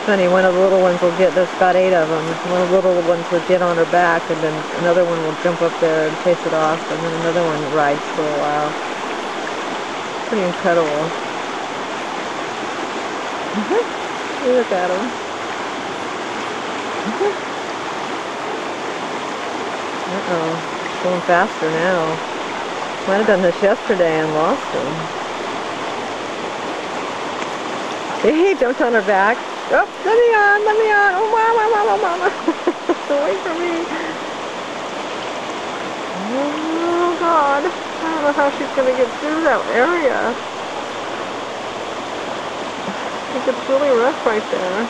Funny, one of the little ones will get, there's about 8 of them. One of the little ones will get on her back, and then another one will jump up there and chase it off, and then another one rides for a while. Pretty incredible. Look at them. Uh-oh, going faster now. Might have done this yesterday and lost him. He jumped on her back. Oh, let me on, let me on. Oh, mama, mama, mama. Wait for me. Oh, God. I don't know how she's going to get through that area. It gets really rough right there.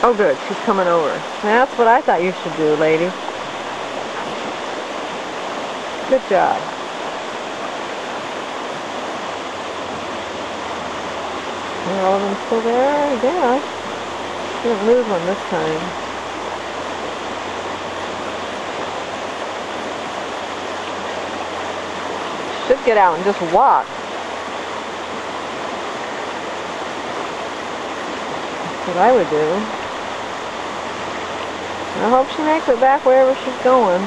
Oh, good. She's coming over. That's what I thought you should do, lady. Good job. Are all of them still there? Yeah. Didn't lose one this time. Should get out and just walk. That's what I would do. I hope she makes it back wherever she's going.